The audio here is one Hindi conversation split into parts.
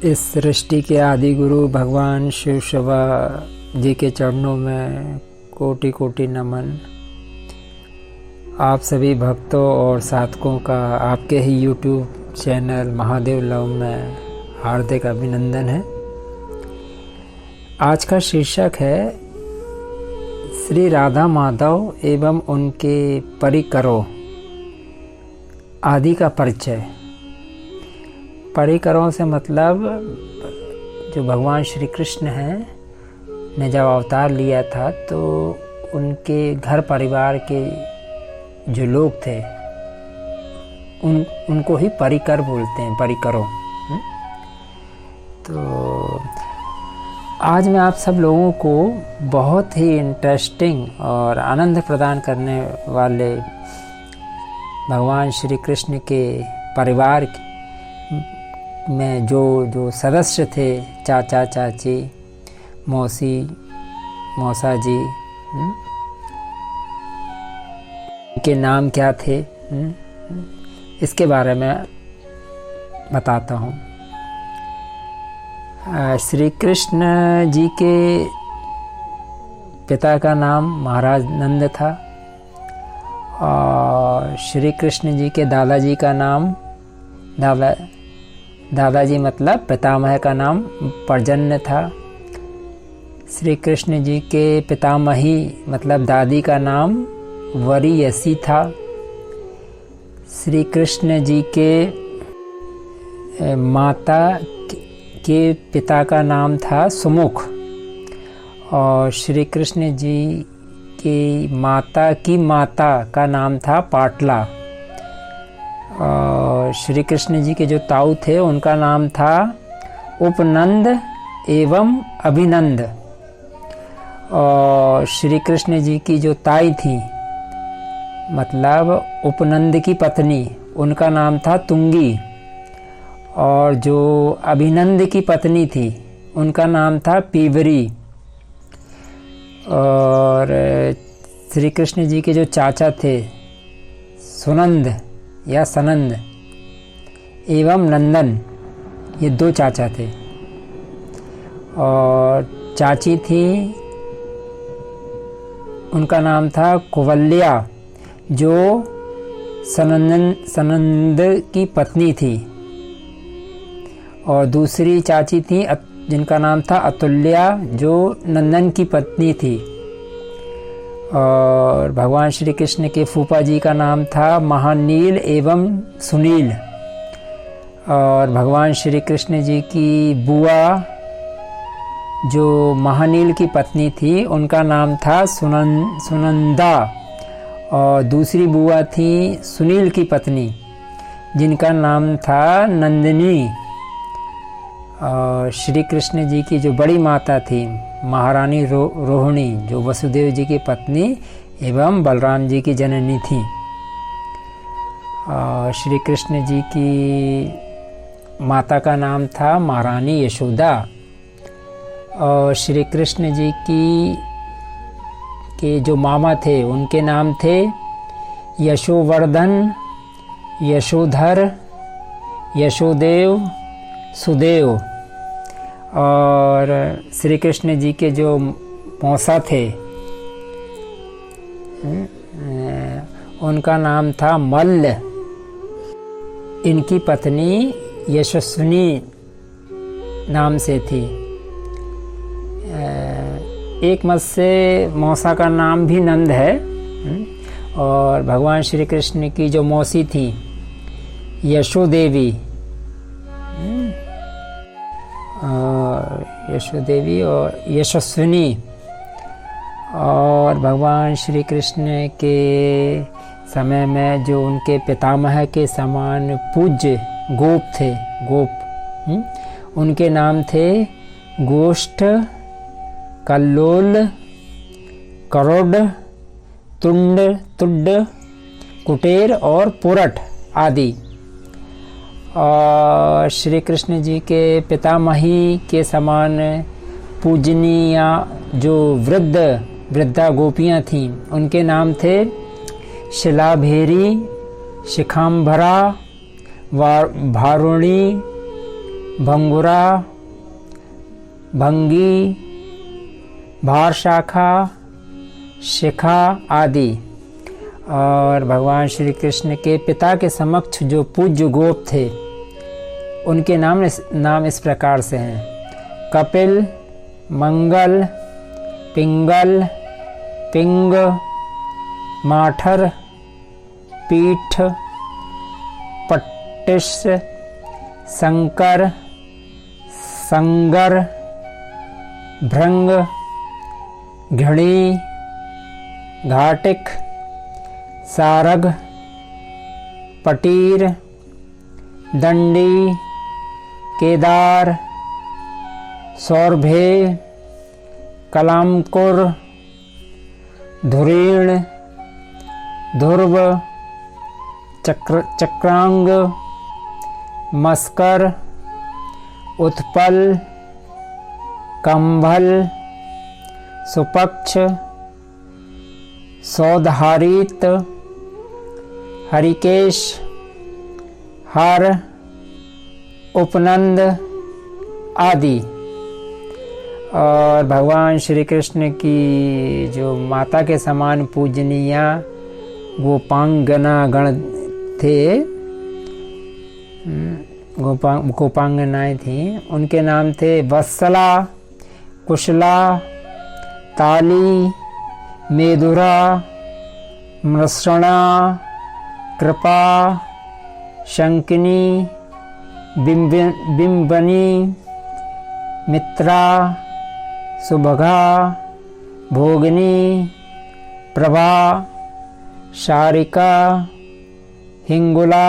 इस सृष्टि के आदि गुरु भगवान शिव शिवा जी के चरणों में कोटि कोटि नमन। आप सभी भक्तों और साधकों का आपके ही YouTube चैनल महादेव लव में हार्दिक अभिनंदन है। आज का शीर्षक है श्री राधा माधव एवं उनके परिकरों आदि का परिचय। परिकरों से मतलब जो भगवान श्री कृष्ण हैं ने जब अवतार लिया था तो उनके घर परिवार के जो लोग थे उनको ही परिकर बोलते हैं, परिकरों। तो आज मैं आप सब लोगों को बहुत ही इंटरेस्टिंग और आनंद प्रदान करने वाले भगवान श्री कृष्ण के परिवार में जो सदस्य थे, चाचा चाची, मौसी मौसा जी, के नाम क्या थे, इसके बारे में बताता हूँ। श्री कृष्ण जी के पिता का नाम महाराज नंद था और श्री कृष्ण जी के दादाजी का नाम दादाजी मतलब पितामह का नाम पर्जन्य था। श्री कृष्ण जी के पितामही मतलब दादी का नाम वरीयसी था। श्री कृष्ण जी के माता के पिता का नाम था सुमुख और श्री कृष्ण जी की माता का नाम था पाटला और श्री कृष्ण जी के जो ताऊ थे उनका नाम था उपनंद एवं अभिनंद और श्री कृष्ण जी की जो ताई थी मतलब उपनंद की पत्नी उनका नाम था तुंगी और जो अभिनंद की पत्नी थी उनका नाम था पीवरी और श्री कृष्ण जी के जो चाचा थे सुनंद या सनंद एवं नंदन, ये दो चाचा थे और चाची थी उनका नाम था कुवल्या जो सनंद की पत्नी थी और दूसरी चाची थी जिनका नाम था अतुल्या जो नंदन की पत्नी थी और भगवान श्री कृष्ण के फूफा जी का नाम था महानील एवं सुनील और भगवान श्री कृष्ण जी की बुआ जो महानील की पत्नी थी उनका नाम था सुनंदा और दूसरी बुआ थी सुनील की पत्नी जिनका नाम था नंदिनी और श्री कृष्ण जी की जो बड़ी माता थी महारानी रोहिणी जो वसुदेव जी की पत्नी एवं बलराम जी की जननी थी और श्री कृष्ण जी की माता का नाम था महारानी यशोदा और श्री कृष्ण जी के जो मामा थे उनके नाम थे यशोवर्धन, यशोधर, यशोदेव, सुदेव और श्री कृष्ण जी के जो मौसा थे उनका नाम था मल्ल। इनकी पत्नी यशस्विनी नाम से थी। एक मत से मौसा का नाम भी नंद है और भगवान श्री कृष्ण की जो मौसी थी यशोदेवी और यशस्विनी और भगवान श्री कृष्ण के समय में जो उनके पितामह के समान पूज्य गोप थे उनके नाम थे गोष्ठ, कल्लोल, करोड, तुड, कुटेर और पुरट आदि और श्री कृष्ण जी के पितामही के समान पूजनीय जो वृद्धा गोपियाँ थीं उनके नाम थे शिलाभेरी, शिखाम्भरा, भारुणी, भंगुरा, भंगी, भार शाखा, शिखा आदि। और भगवान श्री कृष्ण के पिता के समक्ष जो पूज्य गोप थे उनके नाम इस प्रकार से हैं: कपिल, मंगल, पिंगल, पिंग, माठर, पीठ, पट्टिश, शंकर, संगर, भृंग, घृणी, घाटिक, सारग, पटीर, दंडी, केदार, सौरभे, कलामकुर, धुरीण, ध्रुव, चक्रांग, मस्कर, उत्पल, कंभल, सुपक्ष, सौधारित, हरिकेश, हर, उपनंद आदि। और भगवान श्री कृष्ण की जो माता के समान पूजनीय गोपांगना गण थे, गोपांगनाएं थीं, उनके नाम थे वत्सला, कुशला, ताली, मेधुरा, मृषणा, कृपा, शंकिनी, बिंबनी, मित्रा, सुभगा, भोगिनी, प्रभा, शारिका, हिंगुला,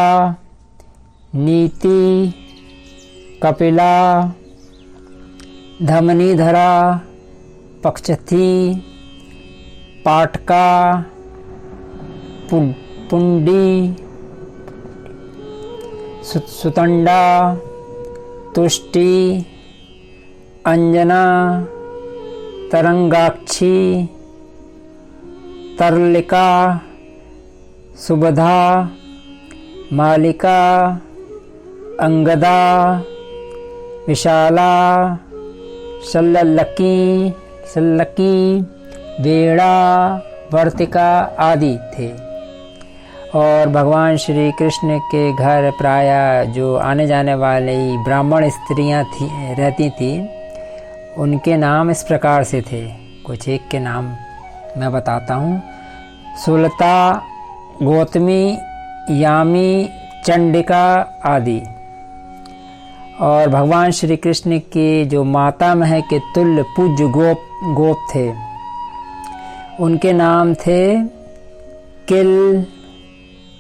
नीति, कपिला, धमनीधरा, पक्षथी, पाटका, पुंडी, सुतंडा, तुष्टि, अंजना, तरंगाक्षी, तरलिका, सुबधा, मालिका, अंगदा, विशाला, शल्लकी, वेड़ा, वर्तिका आदि थे। और भगवान श्री कृष्ण के घर प्रायः जो आने जाने वाली ब्राह्मण स्त्रियां रहती थी, उनके नाम इस प्रकार से थे। कुछ एक के नाम मैं बताता हूँ: सुलता, गौतमी, यामी, चंडिका आदि। और भगवान श्री कृष्ण के जो मातामह के तुल्य पूज्य गोप थे, उनके नाम थे किल,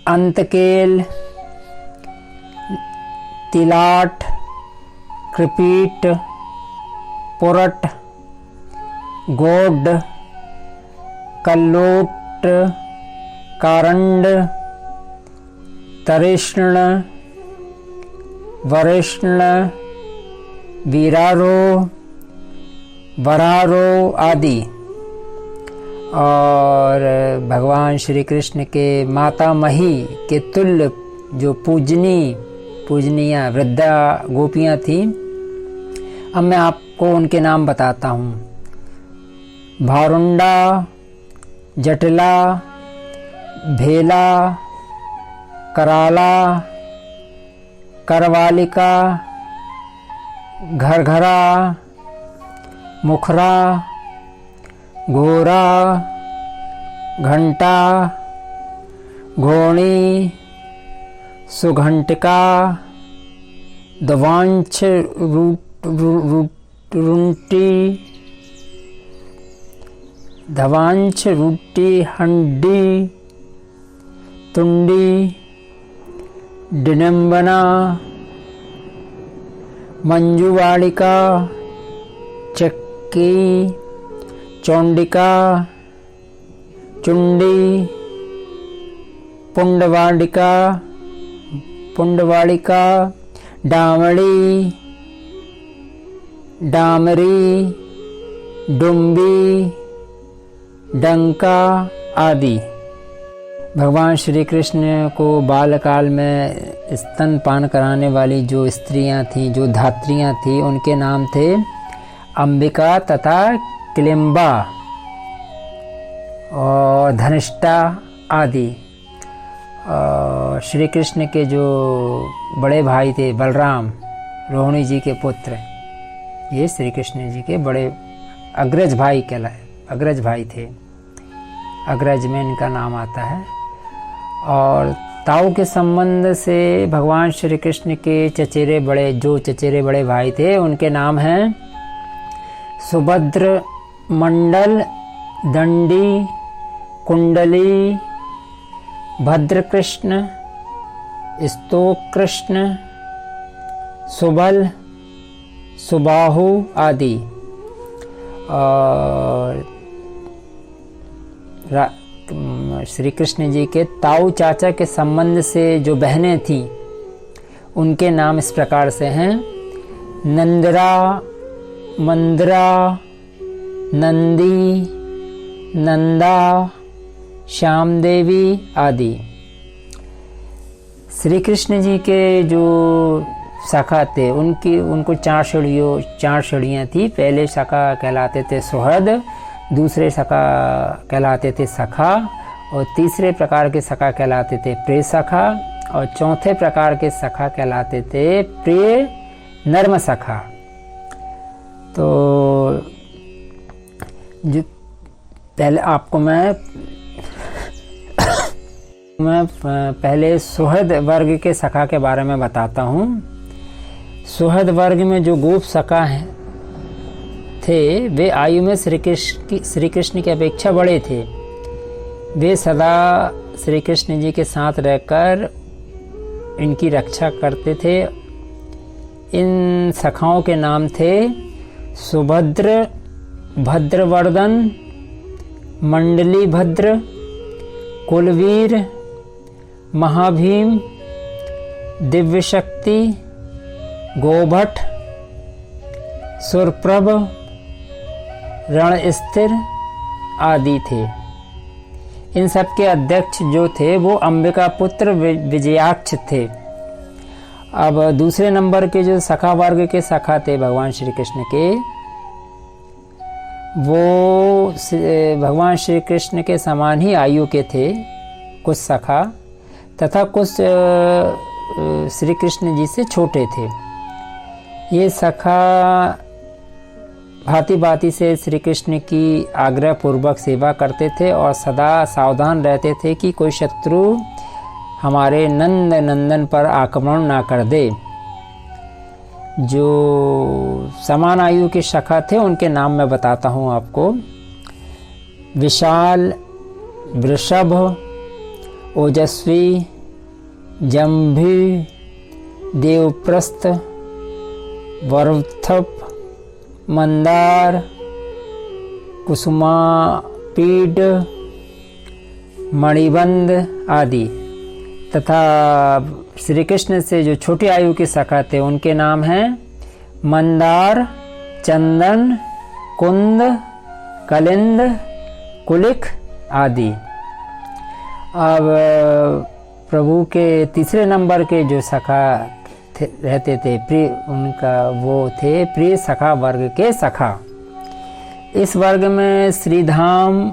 अंतकेल, तिलाट, कृपीट, पुरट, गोड, कल्लोट, कारंड, तरिष्ण, वरिष्ण, वीरारो, वरारो आदि। और भगवान श्री कृष्ण के मातामही के तुल्य जो पूजनीय वृद्धा गोपियाँ थीं, अब मैं आपको उनके नाम बताता हूँ: भारुंडा, जटिला, भेला, कराला, करवालिका, घरघरा, मुखरा, घोरा, घंटा, घोणी, सुघंटिका, दवांछ, रूटी, हंडी, तुंडी, डिनम्बना, मंजुवाड़िका, चक्की, चौंडिका, चुंडी, पुंडवाड़िका, डामड़ी, डामरी, डुम्बी, डंका आदि। भगवान श्री कृष्ण को बालकाल में स्तनपान कराने वाली जो स्त्रियां थीं, जो धात्रियां थीं, उनके नाम थे अंबिका तथा किलिम्बा और धनिष्ठा आदि। श्री कृष्ण के जो बड़े भाई थे बलराम, रोहिणी जी के पुत्र, ये श्री कृष्ण जी के बड़े अग्रज भाई थे। अग्रज में इनका नाम आता है। और ताऊ के संबंध से भगवान श्री कृष्ण के चचेरे बड़े भाई थे, उनके नाम हैं सुभद्र, मंडल, दंडी, कुंडली, भद्रकृष्ण, स्तोकृष्ण, सुबल, सुबाहु आदि। और श्री कृष्ण जी के ताऊ चाचा के संबंध से जो बहनें थीं, उनके नाम इस प्रकार से हैं नंदरा, मंदरा, नंदी, नंदा, श्याम देवी आदि। श्री कृष्ण जी के जो सखा थे, उनको चार छड़ियाँ थी। पहले सखा कहलाते थे सुहृद, दूसरे सखा कहलाते थे सखा, और तीसरे प्रकार के सखा कहलाते थे प्रिय सखा, और चौथे प्रकार के सखा कहलाते थे प्रिय नर्म सखा। तो जो पहले आपको मैं पहले सुहृद वर्ग के सखा के बारे में बताता हूँ। सुहृद वर्ग में जो गोप सखा थे, वे आयु में श्री कृष्ण की अपेक्षा बड़े थे। वे सदा श्री कृष्ण जी के साथ रहकर इनकी रक्षा करते थे। इन सखाओं के नाम थे सुभद्र, भद्रवर्धन, मंडली भद्र, कुलवीर, महाभीम, दिव्य शक्ति, गोभट, सुरप्रभ, रणस्थिर आदि थे। इन सब के अध्यक्ष जो थे वो अंबिका पुत्र विजयाक्ष थे। अब दूसरे नंबर के जो सखा वर्ग के सखा थे भगवान श्री कृष्ण के, वो भगवान श्री कृष्ण के समान ही आयु के थे कुछ सखा, तथा कुछ श्री कृष्ण जी से छोटे थे। ये सखा भांति भांति से श्री कृष्ण की आग्रह पूर्वक सेवा करते थे और सदा सावधान रहते थे कि कोई शत्रु हमारे नंद नंदन पर आक्रमण ना कर दे। जो समान आयु के सखा थे उनके नाम मैं बताता हूँ आपको। विशाल, वृषभ, ओजस्वी, जंभी, देवप्रस्थ, वरथप, मंदार, कुसुमापीड, मणिबंध आदि। तथा श्री कृष्ण से जो छोटी आयु के सखा थे उनके नाम हैं मंदार, चंदन, कुंद, कलिंद, कुलिक आदि। अब प्रभु के तीसरे नंबर के जो सखा रहते थे प्रिय, उनका वो थे प्रिय सखा वर्ग के सखा। इस वर्ग में श्रीधाम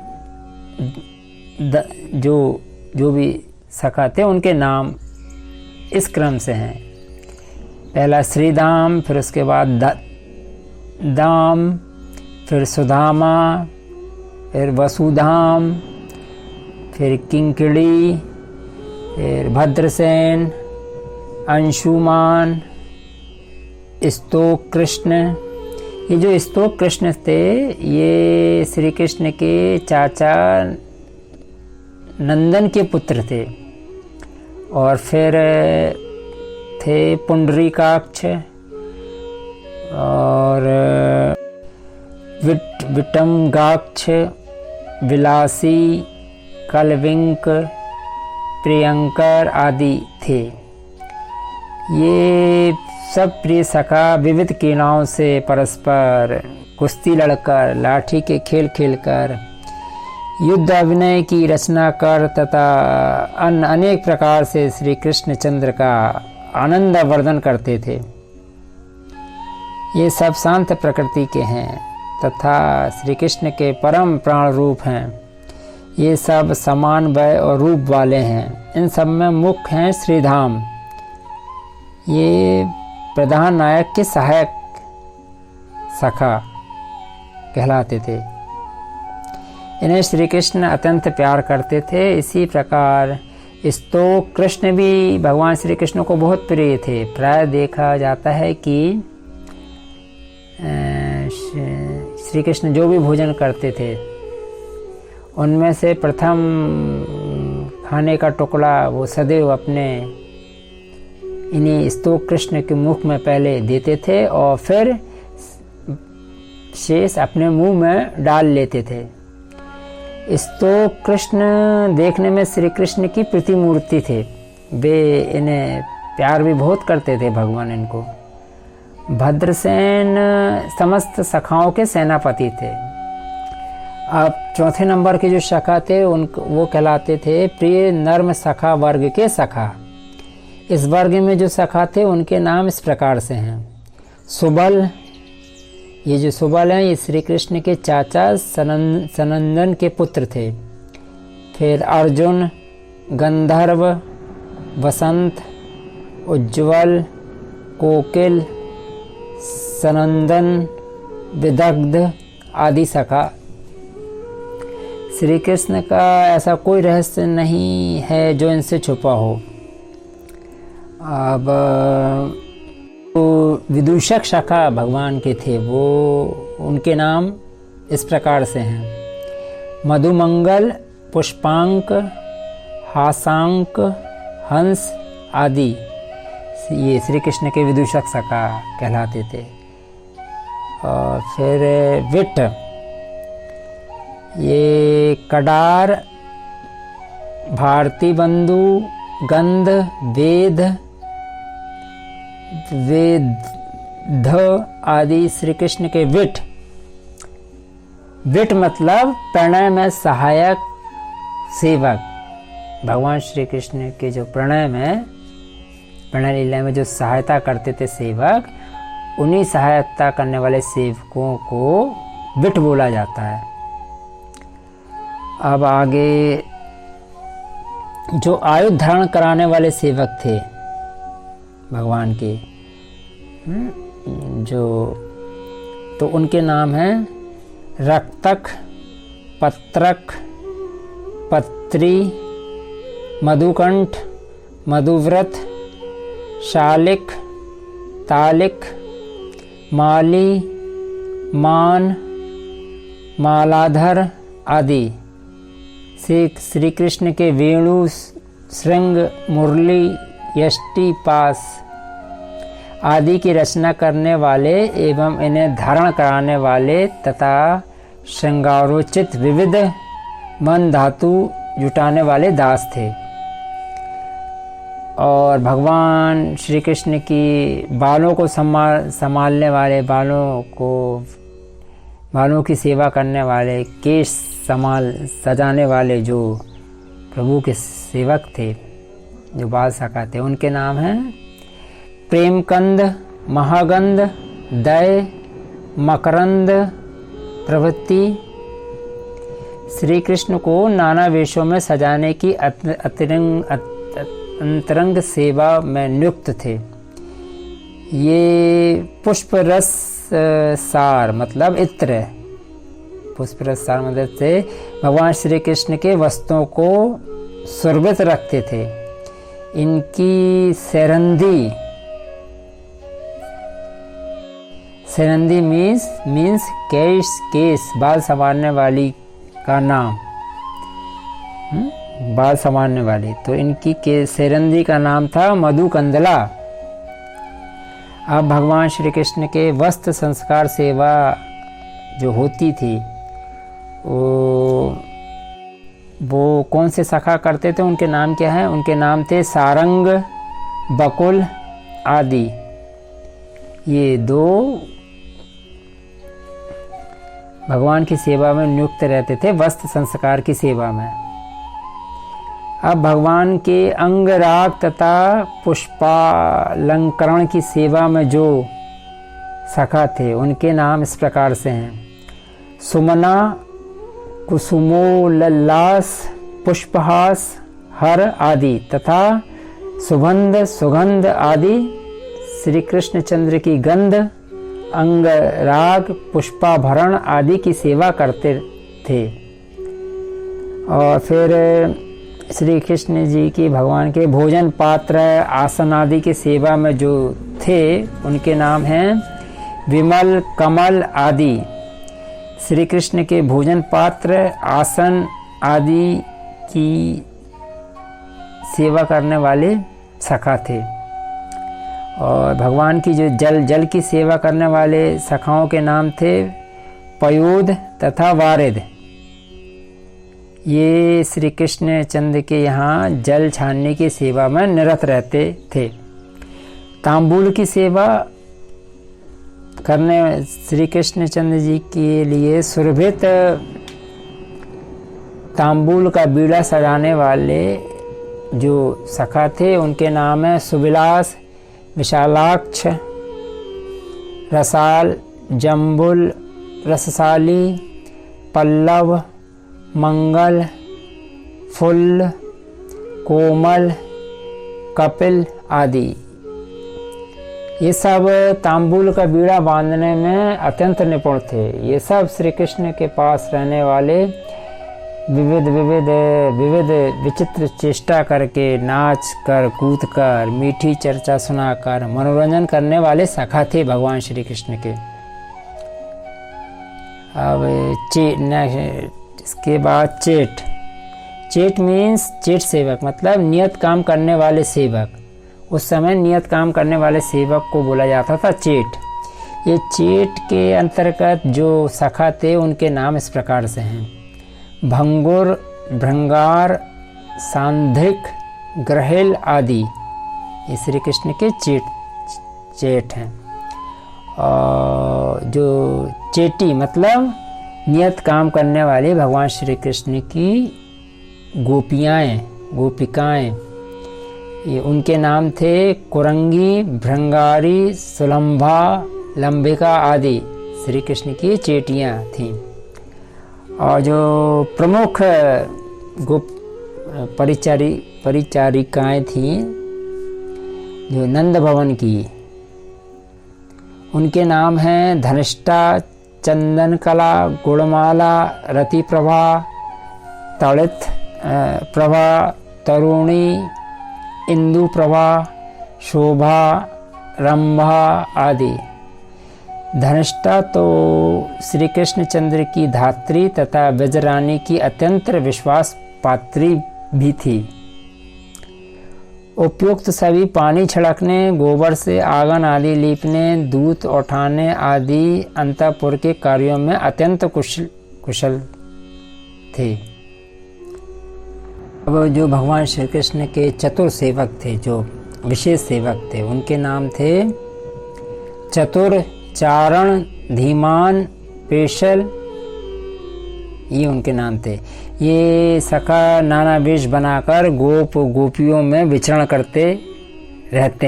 जो भी सखा थे उनके नाम इस क्रम से हैं। पहला श्रीधाम, फिर उसके बाद दाम, फिर सुदामा, फिर वसुधाम, फिर किंकिणी, फिर भद्रसेन, अंशुमान, स्तोक कृष्ण। ये जो स्तोक कृष्ण थे ये श्री कृष्ण के चाचा नंदन के पुत्र थे। और फिर थे पुंडरीकाक्ष और विटमगाक्ष, विलासी, कलविंक, प्रियंकर आदि थे। ये सब प्रिय सखा विविध क्रीड़ाओं से परस्पर कुश्ती लड़कर, लाठी के खेल खेलकर युद्ध अभिनय की रचना कर तथा अन्य अनेक प्रकार से श्री कृष्णचंद्र का आनंद वर्धन करते थे। ये सब शांत प्रकृति के हैं तथा श्री कृष्ण के परम प्राण रूप हैं। ये सब समान वय और रूप वाले हैं। इन सब में मुख्य हैं श्रीधाम। ये प्रधान नायक के सहायक सखा कहलाते थे। इन्हें श्री कृष्ण अत्यंत प्यार करते थे। इसी प्रकार स्तोक कृष्ण भी भगवान श्री कृष्ण को बहुत प्रिय थे। प्राय देखा जाता है कि श्री कृष्ण जो भी भोजन करते थे उनमें से प्रथम खाने का टुकड़ा वो सदैव अपने इन्हीं स्तोक कृष्ण के मुख में पहले देते थे और फिर शेष अपने मुंह में डाल लेते थे। स्तोक कृष्ण देखने में श्री कृष्ण की प्रतिमूर्ति थे। वे इन्हें प्यार भी बहुत करते थे, भगवान इनको। भद्रसेन समस्त सखाओं के सेनापति थे। अब चौथे नंबर के जो सखा थे वो कहलाते थे प्रिय नर्म सखा वर्ग के सखा। इस वर्ग में जो सखा थे उनके नाम इस प्रकार से हैं। सुबल, ये जो सुबल हैं ये श्री कृष्ण के चाचा सनंदन के पुत्र थे। फिर अर्जुन, गंधर्व, वसंत, उज्ज्वल, कोकिल, सनंदन, विदग्ध आदि सखा। श्री कृष्ण का ऐसा कोई रहस्य नहीं है जो इनसे छुपा हो। अब तो विदूषक शाखा भगवान के थे, वो उनके नाम इस प्रकार से हैं। मधुमंगल, पुष्पांक, हासांक, हंस आदि ये श्री कृष्ण के विदूषक शाखा कहलाते थे। और फिर विट, ये कडार, भारती बंधु, गंध, वेद आदि श्री कृष्ण के विट। विट मतलब प्रणय में सहायक सेवक। भगवान श्री कृष्ण के जो प्रणय लीला में जो सहायता करते थे सेवक, उन्हीं सहायता करने वाले सेवकों को विट बोला जाता है। अब आगे जो आयुध धारण कराने वाले सेवक थे भगवान के, तो उनके नाम हैं रक्तक, पत्रक, पत्री, मधुकंठ, मधुव्रत, शालिक, तालिक, माली, मान, मालाधर आदि। श्री कृष्ण के वेणु, श्रृंग, मुरली, यष्टि, पास आदि की रचना करने वाले एवं इन्हें धारण कराने वाले तथा श्रृंगारोचित विविध मन धातु जुटाने वाले दास थे। और भगवान श्री कृष्ण की बालों को संभालने वाले, बालों की सेवा करने वाले, केश सजाने वाले जो प्रभु के सेवक थे, जो बाल सखा थे, उनके नाम हैं प्रेमकंद, महागंध, दय, मकरंद प्रभृति। श्री कृष्ण को नाना वेशों में सजाने की अंतरंग सेवा में नियुक्त थे। ये पुष्प रस सार मतलब इत्र, पुष्प रस सार मतलब से भगवान श्री कृष्ण के वस्त्रों को सुरभित रखते थे। इनकी सेरंदी मीन्स केस बाल संवारने वाली का नाम, बाल संवारने वाली। तो इनकी सेरंदी का नाम था मधुकंदला। अब भगवान श्री कृष्ण के वस्त्र संस्कार सेवा जो होती थी वो कौन से सखा करते थे, उनके नाम क्या है? उनके नाम थे सारंग, बकुल आदि। ये दो भगवान की सेवा में नियुक्त रहते थे, वस्त्र संस्कार की सेवा में। अब भगवान के अंगराग तथा पुष्पालंकरण की सेवा में जो सखा थे उनके नाम इस प्रकार से हैं: सुमना, कुसुमोल्लास, पुष्पहास, हर आदि तथा सुगंध सुगंध आदि श्री कृष्ण चंद्र की गंध, अंगराग, पुष्पाभरण आदि की सेवा करते थे। और फिर श्री कृष्ण जी की भगवान के भोजन पात्र, आसन आदि की सेवा में जो थे उनके नाम हैं विमल, कमल आदि। श्री कृष्ण के भोजन पात्र, आसन आदि की सेवा करने वाले सखा थे। और भगवान की जो जल की सेवा करने वाले सखाओं के नाम थे पयोध तथा वारिद। ये श्री कृष्ण चंद्र के यहाँ जल छानने की सेवा में निरत रहते थे। तांबूल की सेवा करने श्री कृष्ण चंद्र जी के लिए सुरभित तांबूल का बीड़ा सजाने वाले जो सखा थे उनके नाम है सुविलास, विशालाक्ष, रसाल, जम्बुल, रसशाली, पल्लव, मंगल, फुल्ल, कोमल, कपिल आदि। ये सब तांबूल का बीड़ा बांधने में अत्यंत निपुण थे। ये सब श्री कृष्ण के पास रहने वाले विविध विचित्र चेष्टा करके, नाच कर, कूद कर, मीठी चर्चा सुनाकर मनोरंजन करने वाले सखा थे भगवान श्री कृष्ण के। अब इसके बाद चेट। चेट मीन्स चेट सेवक, मतलब नियत काम करने वाले सेवक। उस समय नियत काम करने वाले सेवक को बोला जाता था चेट। ये चेट के अंतर्गत जो सखा थे उनके नाम इस प्रकार से हैं: भंगुर, भृंगार, सांधिक, ग्रहेल आदि। ये श्री कृष्ण के चेट हैं। और जो चेटी मतलब नियत काम करने वाले भगवान श्री कृष्ण की गोपिकाएं, ये उनके नाम थे कुरंगी, भृंगारी, सुलंभा, लंबिका आदि। श्री कृष्ण की चेटियाँ थीं। और जो प्रमुख परिचारिकाएं थीं जो नंद भवन की, उनके नाम हैं धनिष्ठा, चंदनकला, गुणमाला, रति प्रभा, तड़ित प्रभा, तरुणी, इंदु प्रभा, शोभा, रंभा आदि। धनिष्ठा तो श्री कृष्ण चंद्र की धात्री तथा ब्रजरानी की अत्यंत विश्वास पात्री भी थी। उपयुक्त सभी पानी छिड़कने, गोबर से आंगन आदि लीपने, दूध उठाने आदि अंतःपुर के कार्यों में अत्यंत कुशल थे। अब जो भगवान श्री कृष्ण के चतुर सेवक थे, जो विशेष सेवक थे, उनके नाम थे चतुर, चारण, धीमान, पेशल। ये उनके नाम थे। ये सखा नाना वेश बनाकर गोपियों में विचरण करते रहते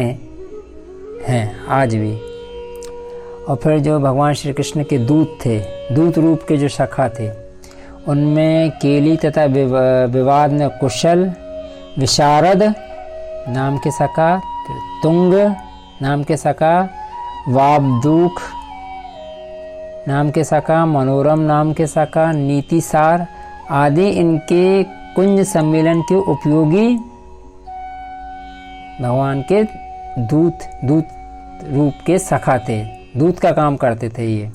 हैं आज भी। और फिर जो भगवान श्री कृष्ण के दूत थे, दूत रूप के जो सखा थे, उनमें केली तथा विवाद में कुशल, विशारद नाम के सखा, तुंग नाम के सखा, वाबदूख नाम के सखा, मनोरम नाम के सखा, नीतिसार आदि इनके कुंज सम्मेलन के उपयोगी भगवान के दूत रूप के सखा थे। दूत का काम करते थे ये।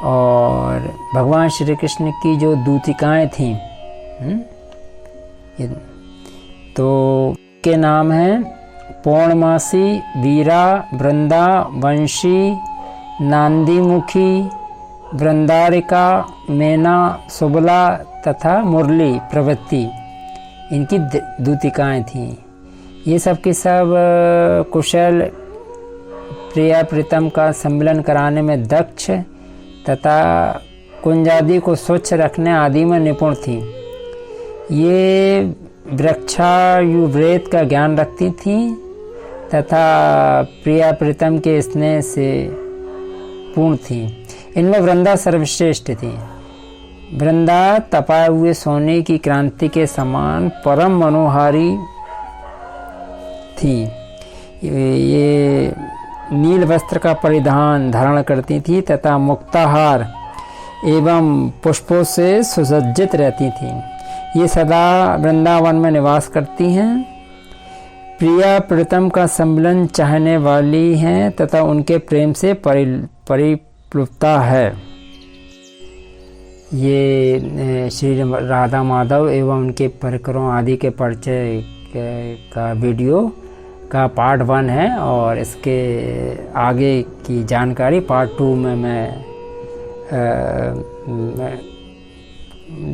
और भगवान श्री कृष्ण की जो दूतिकाएं थीं, तो के नाम हैं पौर्णमासी, वीरा, वृंदा, वंशी, नांदीमुखी, वृंदारिका, मैना, सुबला तथा मुरली प्रवृत्ति इनकी दूतिकाएं थीं। ये सब के सब कुशल, प्रिया प्रीतम का सम्मिलन कराने में दक्ष तथा कुंज आदि को स्वच्छ रखने आदि में निपुण थी। ये वृक्षायुर्वेद का ज्ञान रखती थी तथा प्रिया प्रीतम के स्नेह से पूर्ण थी। इनमें वृंदा सर्वश्रेष्ठ थी। वृंदा तपाए हुए सोने की क्रांति के समान परम मनोहारी थी। ये नील वस्त्र का परिधान धारण करती थी तथा मुक्ताहार एवं पुष्पों से सुसज्जित रहती थी। ये सदा वृंदावन में निवास करती हैं। प्रिया प्रीतम का सम्मिलन चाहने वाली हैं तथा उनके प्रेम से परिप्लुता है। ये श्री राधा माधव एवं उनके परिकरों आदि के परिचय का वीडियो का पार्ट 1 है और इसके आगे की जानकारी पार्ट 2 में मैं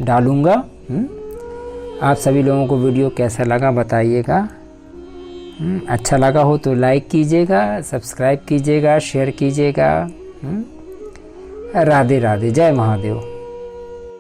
डालूँगा। आप सभी लोगों को वीडियो कैसा लगा बताइएगा। अच्छा लगा हो तो लाइक कीजिएगा, सब्सक्राइब कीजिएगा, शेयर कीजिएगा। राधे राधे, जय महादेव।